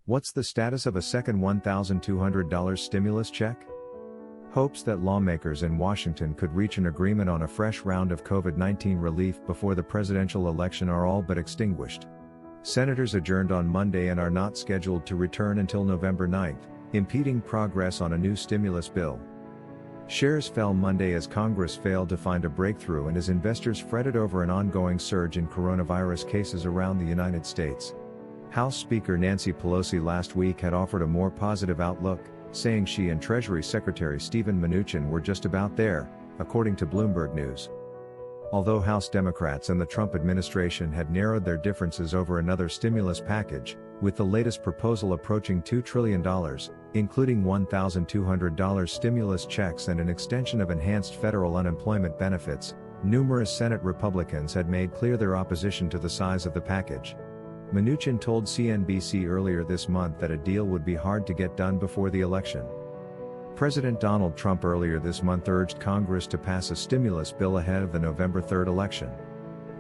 What's the status of a second $1,200 stimulus check? Hopes that lawmakers in Washington could reach an agreement on a fresh round of COVID-19 relief before the presidential election are all but extinguished. Senators adjourned on Monday and are not scheduled to return until November 9, impeding progress on a new stimulus bill. Shares fell Monday as Congress failed to find a breakthrough and as investors fretted over an ongoing surge in coronavirus cases around the United States. House Speaker Nancy Pelosi last week had offered a more positive outlook, saying she and Treasury Secretary Steven Mnuchin were just about there, according to Bloomberg News. Although House Democrats and the Trump administration had narrowed their differences over another stimulus package, with the latest proposal approaching $2 trillion, including $1,200 stimulus checks and an extension of enhanced federal unemployment benefits, numerous Senate Republicans had made clear their opposition to the size of the package. Mnuchin told CNBC earlier this month that a deal would be hard to get done before the election. President Donald Trump earlier this month urged Congress to pass a stimulus bill ahead of the November 3 election.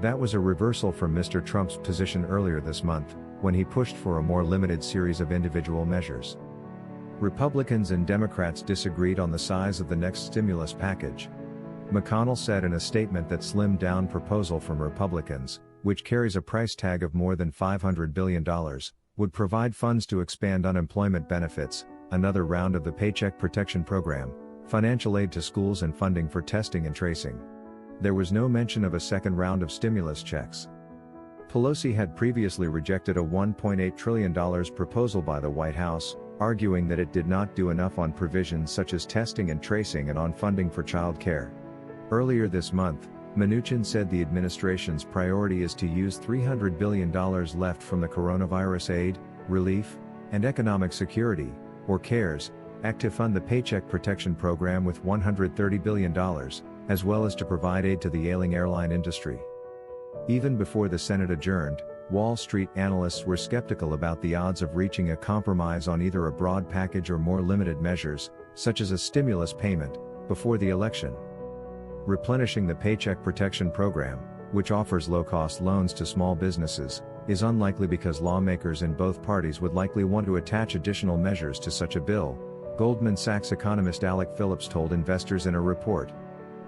That was a reversal from Mr. Trump's position earlier this month, when he pushed for a more limited series of individual measures. Republicans and Democrats disagreed on the size of the next stimulus package. McConnell said in a statement that slimmed-down proposal from Republicans, which carries a price tag of more than $500 billion, would provide funds to expand unemployment benefits, another round of the Paycheck Protection Program, financial aid to schools and funding for testing and tracing. There was no mention of a second round of stimulus checks. Pelosi had previously rejected a $1.8 trillion proposal by the White House, arguing that it did not do enough on provisions such as testing and tracing and on funding for child care. Earlier this month, Mnuchin said the administration's priority is to use $300 billion left from the Coronavirus Aid, Relief, and Economic Security, or CARES, Act to fund the Paycheck Protection Program with $130 billion, as well as to provide aid to the ailing airline industry. Even before the Senate adjourned, Wall Street analysts were skeptical about the odds of reaching a compromise on either a broad package or more limited measures, such as a stimulus payment, before the election. Replenishing the Paycheck Protection Program, which offers low-cost loans to small businesses, is unlikely because lawmakers in both parties would likely want to attach additional measures to such a bill, Goldman Sachs economist Alec Phillips told investors in a report.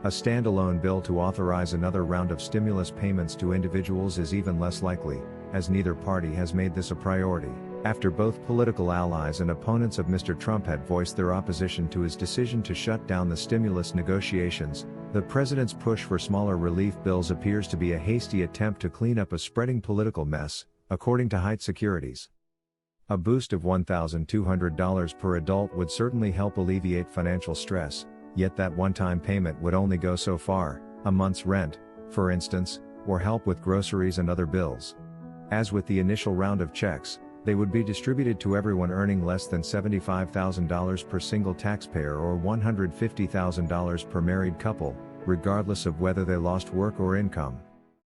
A standalone bill to authorize another round of stimulus payments to individuals is even less likely, as neither party has made this a priority, after both political allies and opponents of Mr. Trump had voiced their opposition to his decision to shut down the stimulus negotiations. The president's push for smaller relief bills appears to be a hasty attempt to clean up a spreading political mess, according to Height Securities. A boost of $1,200 per adult would certainly help alleviate financial stress, yet that one-time payment would only go so far, a month's rent, for instance, or help with groceries and other bills. As with the initial round of checks, they would be distributed to everyone earning less than $75,000 per single taxpayer or $150,000 per married couple, regardless of whether they lost work or income.